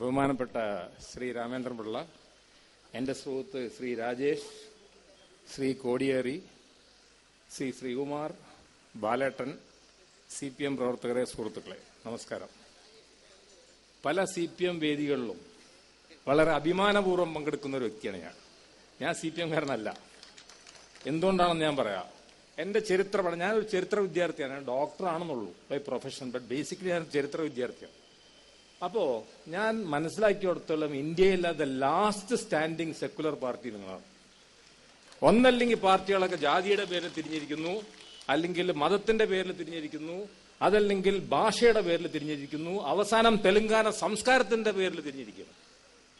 ബഹുമാനപ്പെട്ട ശ്രീ രാമേന്ദ്രൻപിള്ള, എൻ്റെ സുഹൃത്ത് ശ്രീ രാജേഷ്, ശ്രീ കോടിയേരി, ശ്രീ ശ്രീകുമാർ, ബാലേട്ടൻ, CPM പ്രവർത്തകരെ, സുഹൃത്തുക്കളെ, നമസ്കാരം. പല CPM വേദികളിലും വളരെ അഭിമാനപൂർവ്വം പങ്കെടുക്കുന്ന ഒരു വ്യക്തിയാണ് ഞാൻ CPM-കാരനല്ല. എന്തുകൊണ്ടാണെന്ന് ഞാൻ പറയാം. എൻ്റെ ഞാനൊരു ചരിത്ര വിദ്യാർത്ഥിയാണ്. ഞാൻ ഡോക്ടറാണെന്നുള്ളൂ ബൈ പ്രൊഫഷൻ, ബട്ട് ബേസിക്കലി ഞാൻ ചരിത്ര വിദ്യാർത്ഥിയാണ്. അപ്പോ ഞാൻ മനസ്സിലാക്കിയിടത്തോളം ഇന്ത്യയിലെ the last standing secular party നിങ്ങളാണ്. ഒന്നല്ലെങ്കിൽ പാർട്ടികളൊക്കെ ജാതിയുടെ പേരിൽ തിരിഞ്ഞിരിക്കുന്നു, അല്ലെങ്കിൽ മതത്തിന്റെ പേരിൽ തിരിഞ്ഞിരിക്കുന്നു, അതല്ലെങ്കിൽ ഭാഷയുടെ പേരിൽ തിരിഞ്ഞിരിക്കുന്നു, അവസാനം തെലുങ്കാന സംസ്കാരത്തിന്റെ പേരിൽ തിരിഞ്ഞിരിക്കുന്നു.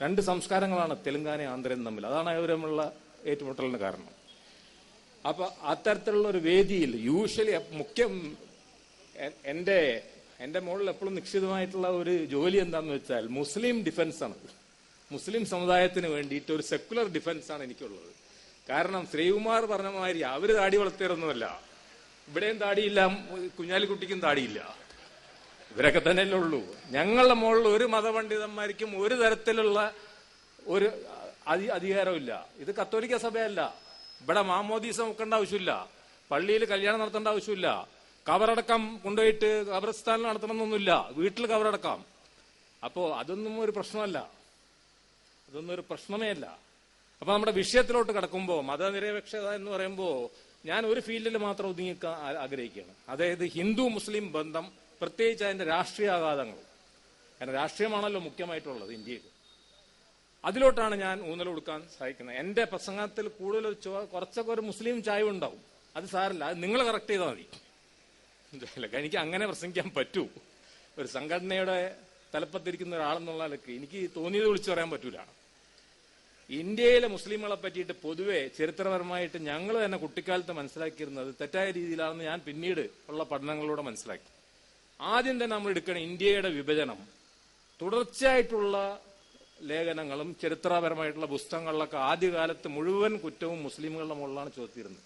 രണ്ട് സംസ്കാരങ്ങളാണ് തെലുങ്കാനയും ആന്ധ്രയും തമ്മിൽ. അതാണ് അവർ തമ്മിലുള്ള ഏറ്റുമുട്ടലിന് കാരണം. അപ്പൊ അത്തരത്തിലുള്ള ഒരു വേദിയിൽ യൂഷ്വലി എന്റെ മുകളിൽ എപ്പോഴും നിശ്ചിതമായിട്ടുള്ള ഒരു ജോലി എന്താണെന്ന് വെച്ചാൽ മുസ്ലിം ഡിഫൻസ് ആണ്. മുസ്ലിം സമുദായത്തിന് വേണ്ടിയിട്ട് ഒരു സെക്കുലർ ഡിഫൻസ് ആണ് എനിക്കുള്ളത്. കാരണം ശ്രീകുമാർ പറഞ്ഞ മാതിരി അവര് താടി വളർത്തിയതൊന്നുമല്ല. ഇവിടെയും താടിയില്ല, കുഞ്ഞാലിക്കുട്ടിക്കും താടിയില്ല. ഇവരൊക്കെ തന്നെയല്ലേ ഉള്ളൂ. ഞങ്ങളുടെ മുകളിൽ ഒരു മതപണ്ഡിതന്മാർക്കും ഒരു തരത്തിലുള്ള ഒരു അധികാരമില്ല. ഇത് കത്തോലിക്ക സഭയല്ല. ഇവിടെ മാമോദീസ വെക്കേണ്ട ആവശ്യമില്ല, പള്ളിയിൽ കല്യാണം നടത്തേണ്ട ആവശ്യമില്ല, കബറടക്കം കൊണ്ടുപോയിട്ട് ഖബർസ്ഥാനിൽ നടത്തണമെന്നൊന്നുമില്ല, വീട്ടിൽ കബറടക്കാം. അപ്പോ അതൊന്നും ഒരു പ്രശ്നമല്ല, അതൊന്നും ഒരു പ്രശ്നമേ അല്ല. അപ്പൊ നമ്മുടെ വിഷയത്തിലോട്ട് കിടക്കുമ്പോ മതനിരപേക്ഷത എന്ന് പറയുമ്പോ ഞാൻ ഒരു ഫീൽഡിൽ മാത്രം ഒതുങ്ങിക്കാൻ ആഗ്രഹിക്കുകയാണ്. അതായത് ഹിന്ദു മുസ്ലിം ബന്ധം, പ്രത്യേകിച്ച് അതിന്റെ രാഷ്ട്രീയ ആഘാതങ്ങൾ. കാരണം രാഷ്ട്രീയമാണല്ലോ മുഖ്യമായിട്ടുള്ളത് ഇന്ത്യയിൽ. അതിലോട്ടാണ് ഞാൻ ഊന്നൽ കൊടുക്കാൻ സഹായിക്കുന്നത്. എന്റെ പ്രസംഗത്തിൽ കൂടുതൽ കുറച്ചൊക്കെ ഒരു മുസ്ലിം ചായ ഉണ്ടാവും. അത് സാരല്ല, അത് നിങ്ങൾ കറക്റ്റ് ചെയ്താൽ മതി. എനിക്ക് അങ്ങനെ പ്രസംഗിക്കാൻ പറ്റൂ. ഒരു സംഘടനയുടെ തലപ്പത്തിരിക്കുന്ന ഒരാളെന്നുള്ള നിലക്ക് എനിക്ക് തോന്നിയത് വിളിച്ചു പറയാൻ പറ്റൂല. ഇന്ത്യയിലെ മുസ്ലിങ്ങളെ പറ്റിയിട്ട് പൊതുവെ ചരിത്രപരമായിട്ട് ഞങ്ങൾ തന്നെ കുട്ടിക്കാലത്ത് മനസ്സിലാക്കിയിരുന്നത് തെറ്റായ രീതിയിലാണെന്ന് ഞാൻ പിന്നീട് ഉള്ള പഠനങ്ങളിലൂടെ മനസ്സിലാക്കി. ആദ്യം തന്നെ നമ്മൾ എടുക്കണ ഇന്ത്യയുടെ വിഭജനം തുടർച്ചയായിട്ടുള്ള ലേഖനങ്ങളും ചരിത്രപരമായിട്ടുള്ള പുസ്തകങ്ങളിലൊക്കെ ആദ്യകാലത്ത് മുഴുവൻ കുറ്റവും മുസ്ലിമുകളുടെ മുകളിലാണ് ചോദിച്ചിരുന്നത്.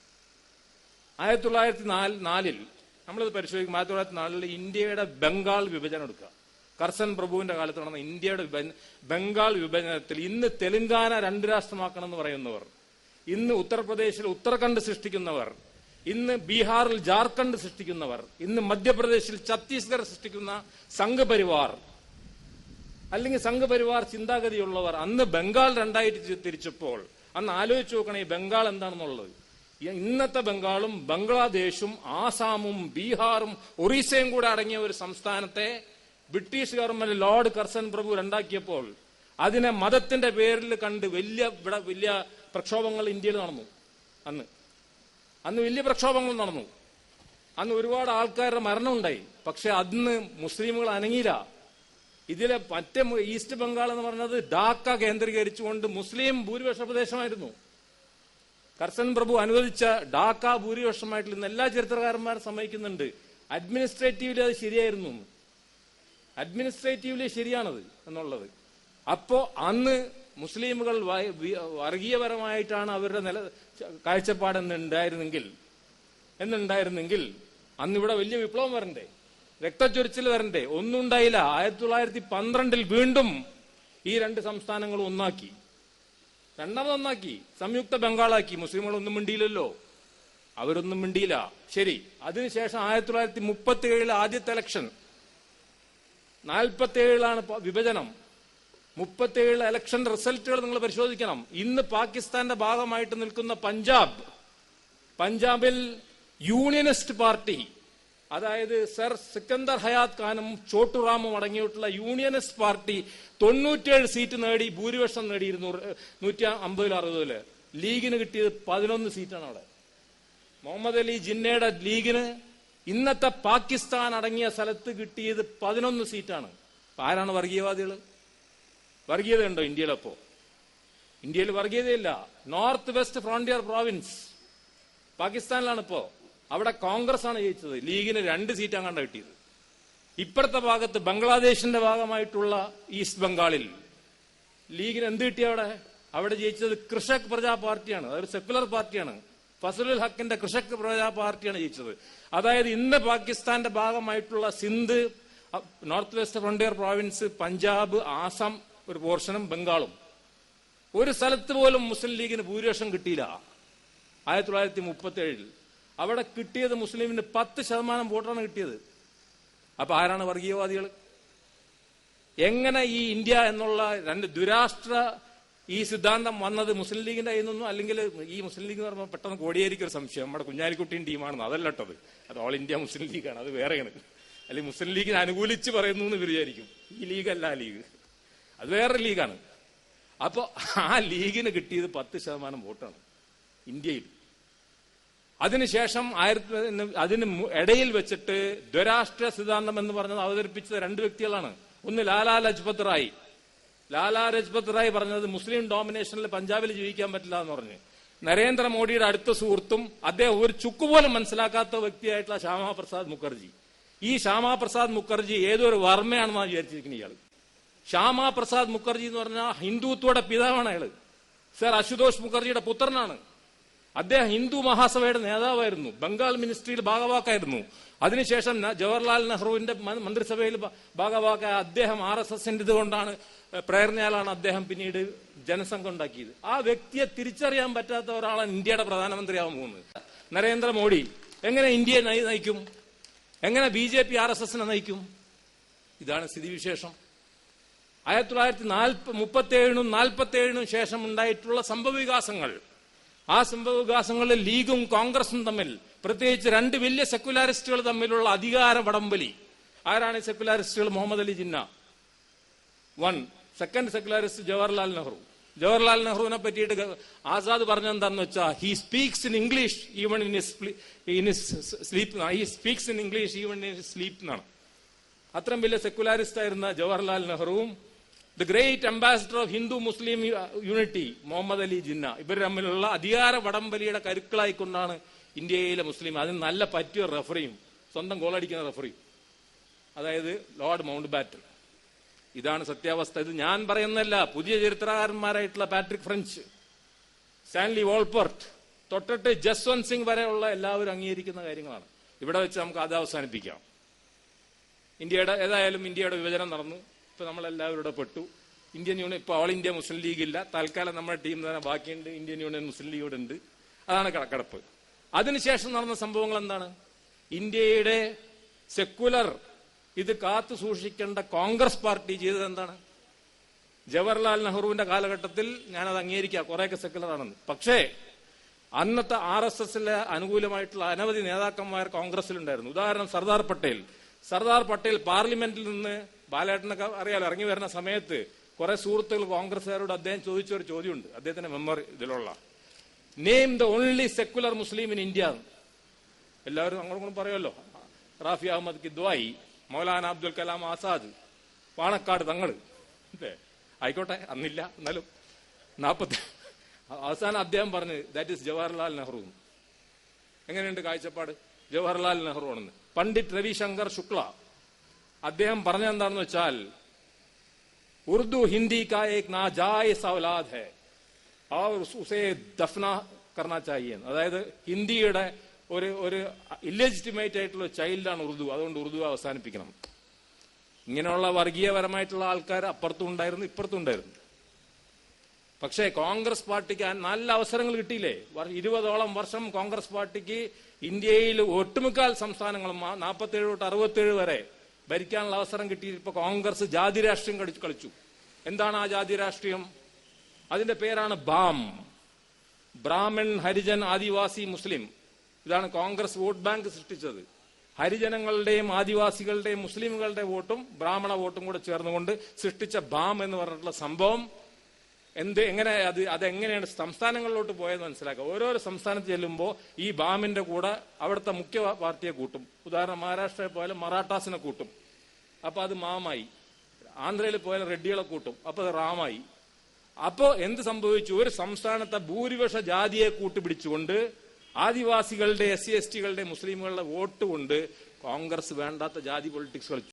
1904 നമ്മളിത് പരിശോധിക്കും. 1904 ഇന്ത്യയുടെ ബംഗാൾ വിഭജനം എടുക്കുക. കർസൻ പ്രഭുവിന്റെ കാലത്ത് നടന്ന ഇന്ത്യയുടെ ബംഗാൾ വിഭജനത്തിൽ ഇന്ന് തെലുങ്കാന 2 രാഷ്ട്രമാക്കണം എന്ന് പറയുന്നവർ, ഇന്ന് ഉത്തർപ്രദേശിൽ ഉത്തരാഖണ്ഡ് സൃഷ്ടിക്കുന്നവർ, ഇന്ന് ബീഹാറിൽ ജാർഖണ്ഡ് സൃഷ്ടിക്കുന്നവർ, ഇന്ന് മധ്യപ്രദേശിൽ ഛത്തീസ്ഗഡ് സൃഷ്ടിക്കുന്ന സംഘപരിവാർ അല്ലെങ്കിൽ സംഘപരിവാർ ചിന്താഗതിയുള്ളവർ അന്ന് ബംഗാൾ 2ആയിട്ട് തിരിച്ചപ്പോൾ അന്ന് ആലോചിച്ച് നോക്കണം ഈ ബംഗാൾ എന്താണെന്നുള്ളത്. ഇന്നത്തെ ബംഗാളും ബംഗ്ലാദേശും ആസാമും ബീഹാറും ഒറീസയും കൂടെ അടങ്ങിയ ഒരു സംസ്ഥാനത്തെ ബ്രിട്ടീഷ് ഗവൺമെന്റ് ലോർഡ് കർസൻ പ്രഭു ഉണ്ടാക്കിയപ്പോൾ അതിനെ മതത്തിന്റെ പേരിൽ കണ്ട് വലിയ പ്രക്ഷോഭങ്ങൾ ഇന്ത്യയിൽ നടന്നു. അന്ന് വലിയ പ്രക്ഷോഭങ്ങൾ നടന്നു. അന്ന് ഒരുപാട് ആൾക്കാരുടെ മരണം ഉണ്ടായി. പക്ഷെ അന്ന് മുസ്ലിമുകൾ അനങ്ങിയില്ല. ഇതിലെ മറ്റേ ഈസ്റ്റ് ബംഗാൾ എന്ന് പറഞ്ഞത് ഢാക്ക കേന്ദ്രീകരിച്ചുകൊണ്ട് മുസ്ലിം ഭൂരിപക്ഷ പ്രദേശമായിരുന്നു. കർസൻ പ്രഭു അനുവദിച്ച ഢാക്ക ഭൂരിപക്ഷമായിട്ടുള്ള ഇന്ന് എല്ലാ ചരിത്രകാരന്മാരും സമ്മതിക്കുന്നുണ്ട്. അഡ്മിനിസ്ട്രേറ്റീവ്ലി അത് ശരിയായിരുന്നു, അഡ്മിനിസ്ട്രേറ്റീവ്ലി ശരിയാണത് എന്നുള്ളത്. അപ്പോ അന്ന് മുസ്ലിമുകൾ വർഗീയപരമായിട്ടാണ് അവരുടെ കാഴ്ചപ്പാട് എന്നുണ്ടായിരുന്നെങ്കിൽ അന്നിവിടെ വലിയ വിപ്ലവം വരണ്ടേ, രക്തച്ചൊരിച്ചിൽ വരണ്ടേ? ഒന്നും ഉണ്ടായില്ല. 1912 വീണ്ടും ഈ 2 സംസ്ഥാനങ്ങളും ഒന്നാക്കി, രണ്ടാമതൊന്നാക്കി, സംയുക്ത ബംഗാളാക്കി. മുസ്ലിമുകൾ ഒന്നും മിണ്ടിയില്ലല്ലോ, അവരൊന്നും മിണ്ടിയില്ല. ശരി. അതിനുശേഷം 1937 ആദ്യത്തെ ഇലക്ഷൻ, 47 വിഭജനം, 37 ഇലക്ഷൻ റിസൾട്ടുകൾ നിങ്ങൾ പരിശോധിക്കണം. ഇന്ന് പാകിസ്ഥാന്റെ ഭാഗമായിട്ട് നിൽക്കുന്ന പഞ്ചാബിൽ യൂണിയനിസ്റ്റ് പാർട്ടി, അതായത് സർ സിക്കന്ദർ ഹയാത്ത് ഖാനും ചോട്ടുറാമും അടങ്ങിയിട്ടുള്ള യൂണിയനിസ്റ്റ് പാർട്ടി 97 സീറ്റ് നേടി ഭൂരിപക്ഷം നേടി 150-60. ലീഗിന് കിട്ടിയത് 11 സീറ്റാണ്. അവിടെ മുഹമ്മദ് അലി ജിന്നയുടെ ലീഗിന് ഇന്നത്തെ പാകിസ്ഥാൻ അടങ്ങിയ സ്ഥലത്ത് കിട്ടിയത് 11 സീറ്റാണ്. ആരാണ് വർഗീയവാദികൾ? വർഗീയത ഉണ്ടോ ഇന്ത്യയിലപ്പോ? ഇന്ത്യയിൽ വർഗീയതയില്ല. നോർത്ത് വെസ്റ്റ് ഫ്രോണ്ടിയർ പ്രോവിൻസ് പാകിസ്ഥാനിലാണിപ്പോ. അവിടെ കോൺഗ്രസ് ആണ് ജയിച്ചത്. ലീഗിന് 2 സീറ്റ് അങ്ങാണ്ട് കിട്ടിയത്. ഇപ്പുറത്തെ ഭാഗത്ത് ബംഗ്ലാദേശിന്റെ ഭാഗമായിട്ടുള്ള ഈസ്റ്റ് ബംഗാളിൽ ലീഗിന് എന്ത് കിട്ടി? അവിടെ ജയിച്ചത് കൃഷക് പ്രജാ പാർട്ടിയാണ്. അതൊരു സെക്കുലർ പാർട്ടിയാണ്. ഫസലുൽ ഹക്കിന്റെ കൃഷക് പ്രജാ പാർട്ടിയാണ് ജയിച്ചത്. അതായത് ഇന്ന് പാകിസ്ഥാന്റെ ഭാഗമായിട്ടുള്ള Sindh, north west frontier province, Punjab, Assam ഒരു പോർഷനും ബംഗാളും. ഒരു സ്ഥലത്ത് പോലും മുസ്ലിം ലീഗിന് ഭൂരിപക്ഷം കിട്ടിയില്ല 1937. അവിടെ കിട്ടിയത് മുസ്ലിമിന് 10% വോട്ടാണ് കിട്ടിയത്. അപ്പൊ ആരാണ് വർഗീയവാദികൾ? എങ്ങനെ ഈ ഇന്ത്യ എന്നുള്ള രണ്ട് ദ്വിരാഷ്ട്ര ഈ സിദ്ധാന്തം വന്നത് മുസ്ലിം ലീഗിന്റെ കയ്യിൽ നിന്നും? അല്ലെങ്കിൽ ഈ മുസ്ലിം ലീഗ് എന്ന് പറയുമ്പോൾ പെട്ടെന്ന് കോടിയേരിക്ക് ഒരു സംശയം, നമ്മുടെ കുഞ്ഞാലിക്കുട്ടിയും ടീമാണെന്ന്. അതല്ലട്ടത്, അത് ഓൾ ഇന്ത്യ മുസ്ലിം ലീഗാണ്, അത് വേറെയാണ്. അല്ലെങ്കിൽ മുസ്ലിം ലീഗിനെ അനുകൂലിച്ച് പറയുന്നു എന്ന് വിചാരിക്കും. ഈ ലീഗല്ല ആ ലീഗ്, അത് വേറെ ലീഗാണ്. അപ്പോ ആ ലീഗിന് കിട്ടിയത് 10% വോട്ടാണ് ഇന്ത്യയിൽ. അതിനുശേഷം അതിന് ഇടയിൽ വെച്ചിട്ട് ദ്വരാഷ്ട്ര സിദ്ധാന്തം എന്ന് പറഞ്ഞത് അവതരിപ്പിച്ചത് 2 വ്യക്തികളാണ്. ഒന്ന് ലാലാ ലജ്പത് റായ്. ലാലാ ലജ്പത് റായ് പറഞ്ഞത് മുസ്ലിം ഡോമിനേഷനിൽ പഞ്ചാബിൽ ജീവിക്കാൻ പറ്റില്ല എന്ന് പറഞ്ഞ്. നരേന്ദ്രമോദിയുടെ അടുത്ത സുഹൃത്തും അദ്ദേഹം ഒരു ചുക്കുപോലും മനസ്സിലാക്കാത്ത വ്യക്തിയായിട്ടുള്ള ശ്യാമാ പ്രസാദ് മുഖർജി. ഈ ശ്യാമാ പ്രസാദ് മുഖർജി ഏതൊരു വർമ്മയാണെന്നാണ് വിചാരിച്ചിരിക്കുന്നത് ഇയാൾ. ശ്യാമാ പ്രസാദ് മുഖർജി എന്ന് പറഞ്ഞാൽ ഹിന്ദുത്വയുടെ പിതാവാണ് അയാള്. സർ അശുതോഷ് മുഖർജിയുടെ പുത്രനാണ്. അദ്ദേഹം ഹിന്ദു മഹാസഭയുടെ നേതാവായിരുന്നു, ബംഗാൾ മിനിസ്ട്രിയിൽ ഭാഗവാക്കായിരുന്നു. അതിനുശേഷം ജവഹർലാൽ നെഹ്റുവിന്റെ മന്ത്രിസഭയിൽ ഭാഗവാക്കായ അദ്ദേഹം RSSന്റെ ഇതുകൊണ്ടാണ് പ്രേരണയാലാണ് അദ്ദേഹം പിന്നീട് ജനസംഘം ഉണ്ടാക്കിയത്. ആ വ്യക്തിയെ തിരിച്ചറിയാൻ പറ്റാത്ത ഒരാളാണ് ഇന്ത്യയുടെ പ്രധാനമന്ത്രിയാവാൻ പോകുന്നത്. നരേന്ദ്രമോദി എങ്ങനെ ഇന്ത്യയെ നയിക്കും? എങ്ങനെ BJP RSSനെ നയിക്കും? ഇതാണ് സ്ഥിതിവിശേഷം. 1937 47 ശേഷം ഉണ്ടായിട്ടുള്ള സംഭവവികാസങ്ങൾ, ആ സംഭവവികാസങ്ങളിൽ ലീഗും കോൺഗ്രസും തമ്മിൽ, പ്രത്യേകിച്ച് 2 വലിയ സെക്യുലാരിസ്റ്റുകൾ തമ്മിലുള്ള അധികാര വടംവലി. ആരാണ് സെക്യുലാരിസ്റ്റുകൾ? Muhammad Ali Jinnah 1, second secularist Jawaharlal Nehru. ജവഹർലാൽ നെഹ്റുവിനെ പറ്റിയിട്ട് ആസാദ് പറഞ്ഞെന്താന്ന് വെച്ചാൽ he speaks in English even in sleep. He speaks in English even in sleep എന്നാണ്. അത്രയും വലിയ സെക്യുലാരിസ്റ്റ് ആയിരുന്ന ജവഹർലാൽ നെഹ്റുവും the great ambassador of Hindu Muslim unity Muhammad Ali Jinnah, ഇവർ തമ്മിലുള്ള അധികാര വടംവലിയുടെ കരുക്കളായിക്കൊണ്ടാണ് ഇന്ത്യയിലെ മുസ്ലിം. അതിന് നല്ല പറ്റിയ റഫറിയും, സ്വന്തം ഗോളടിക്കുന്ന റഫറിയും, അതായത് ലോർഡ് മൗണ്ട് ബാറ്റൻ. ഇതാണ് സത്യാവസ്ഥ. ഇത് ഞാൻ പറയുന്നല്ല, പുതിയ ചരിത്രകാരന്മാരായിട്ടുള്ള പാട്രിക് ഫ്രഞ്ച്, സ്റ്റാൻലി വോൾപർട്ട് തൊട്ടിട്ട് ജസ്വന്ത് സിംഗ് വരെയുള്ള എല്ലാവരും അംഗീകരിക്കുന്ന കാര്യങ്ങളാണ്. ഇവിടെ വെച്ച് നമുക്ക് അത് അവസാനിപ്പിക്കാം. ഏതായാലും ഇന്ത്യയുടെ വിഭജനം നടന്നു. ഇപ്പൊ നമ്മളെല്ലാവരും പെട്ടു. ഇന്ത്യൻ യൂണിയൻ, ഇപ്പൊ ഓൾ ഇന്ത്യ മുസ്ലിം ലീഗ് ഇല്ല, തൽക്കാലം നമ്മുടെ ടീം തന്നെ ബാക്കിയുണ്ട്. ഇന്ത്യൻ യൂണിയൻ മുസ്ലിം ലീഗ് ഇവിടെ ഉണ്ട്. അതാണ് കിടപ്പ്. അതിനുശേഷം നടന്ന സംഭവങ്ങൾ എന്താണ്? ഇന്ത്യയുടെ സെക്കുലർ ഇത് കാത്തു സൂക്ഷിക്കേണ്ട കോൺഗ്രസ് പാർട്ടി ചെയ്തത് എന്താണ്? ജവഹർലാൽ നെഹ്റുവിന്റെ കാലഘട്ടത്തിൽ ഞാനത് അംഗീകരിക്കാം, കുറെയൊക്കെ സെക്കുലർ ആണെന്ന്. പക്ഷേ അന്നത്തെ RSSലെ അനുകൂലമായിട്ടുള്ള അനവധി നേതാക്കന്മാർ കോൺഗ്രസിലുണ്ടായിരുന്നു. ഉദാഹരണം സർദാർ പട്ടേൽ പാർലമെന്റിൽ നിന്ന്, ബാലേട്ടനൊക്കെ അറിയാലോ, ഇറങ്ങി വരുന്ന സമയത്ത് കുറെ സുഹൃത്തുക്കൾ കോൺഗ്രസ്സുകാരോട് അദ്ദേഹം ചോദിച്ച ഒരു ചോദ്യമുണ്ട്, അദ്ദേഹത്തിന്റെ മെമ്മറി ഇതിലുള്ള, name the only secular Muslim in India. എല്ലാവരും അങ്ങോട്ടും പറയുമല്ലോ, റാഫി അഹമ്മദ് കിദ്വായി, മൗലാന അബ്ദുൽ കലാം ആസാദ്, പാണക്കാട് തങ്ങള്. ആയിക്കോട്ടെ, അന്നില്ല, എന്നാലും 40 അവസാനം അദ്ദേഹം പറഞ്ഞു ദാറ്റ് ഈസ് ജവഹർലാൽ നെഹ്റു. എങ്ങനെയുണ്ട് കാഴ്ചപ്പാട്? ജവഹർലാൽ നെഹ്റു ആണെന്ന്. പണ്ഡിറ്റ് രവിശങ്കർ ശുക്ല അദ്ദേഹം പറഞ്ഞെന്താണെന്ന് വെച്ചാൽ, ഉർദു ഹിന്ദി കാ ഏക് നാജായിസ് ഔലാദ് ഹൈ और उसे दफना करना चाहिए. അതായത് ഹിന്ദിയുടെ ഒരു ഇല്ലെജിറ്റിമേറ്റ് ആയിട്ടുള്ള ചൈൽഡാണ് ഉറുദു, അതുകൊണ്ട് ഉറുദു അവസാനിപ്പിക്കണം. ഇങ്ങനെയുള്ള വർഗീയപരമായിട്ടുള്ള ആൾക്കാർ അപ്പുറത്തും ഉണ്ടായിരുന്നു, ഇപ്പുറത്തും ഉണ്ടായിരുന്നു. പക്ഷേ കോൺഗ്രസ് പാർട്ടിക്ക് നല്ല അവസരങ്ങൾ കിട്ടിയില്ലേ? 20ഓളം വർഷം കോൺഗ്രസ് പാർട്ടിക്ക് ഇന്ത്യയിൽ ഒട്ടുമുക്കാൽ സംസ്ഥാനങ്ങളും 47 തൊട്ട് 67 വരെ ഭരിക്കാനുള്ള അവസരം കിട്ടി. ഇപ്പൊ കോൺഗ്രസ് ജാതി രാഷ്ട്രീയം കളിച്ചു. എന്താണ് ആ ജാതി രാഷ്ട്രീയം? അതിന്റെ പേരാണ് ബാം, ബ്രാഹ്മൺ, ഹരിജൻ, ആദിവാസി, മുസ്ലിം. ഇതാണ് കോൺഗ്രസ് വോട്ട് ബാങ്ക് സൃഷ്ടിച്ചത്. ഹരിജനങ്ങളുടെയും ആദിവാസികളുടെയും മുസ്ലിമുകളുടെ വോട്ടും ബ്രാഹ്മണ വോട്ടും കൂടെ ചേർന്നുകൊണ്ട് സൃഷ്ടിച്ച ബാം എന്ന് പറഞ്ഞിട്ടുള്ള സംഭവം എങ്ങനെ അതെങ്ങനെയാണ് സംസ്ഥാനങ്ങളിലോട്ട് പോയെന്ന് മനസ്സിലാക്കുക. ഓരോരോ സംസ്ഥാനത്ത് ചെല്ലുമ്പോൾ ഈ ബാമിന്റെ കൂടെ അവിടുത്തെ മുഖ്യ പാർട്ടിയെ കൂട്ടും. ഉദാഹരണം മഹാരാഷ്ട്രയിൽ പോയാലും മറാഠാസിനെ കൂട്ടും, അപ്പൊ അത് മാമായി. ആന്ധ്രയിൽ പോയാലും റെഡ്ഡികളെ കൂട്ടും, അപ്പൊ അത് റാമായി. അപ്പോ എന്ത് സംഭവിച്ചു? ഒരു സംസ്ഥാനത്തെ ഭൂരിപക്ഷ ജാതിയെ കൂട്ടുപിടിച്ചുകൊണ്ട് ആദിവാസികളുടെ, SC ST കളുടെ, മുസ്ലിമുകളുടെ വോട്ട് കൊണ്ട് കോൺഗ്രസ് വേണ്ടാത്ത ജാതി പൊളിറ്റിക്സ് കളിച്ചു.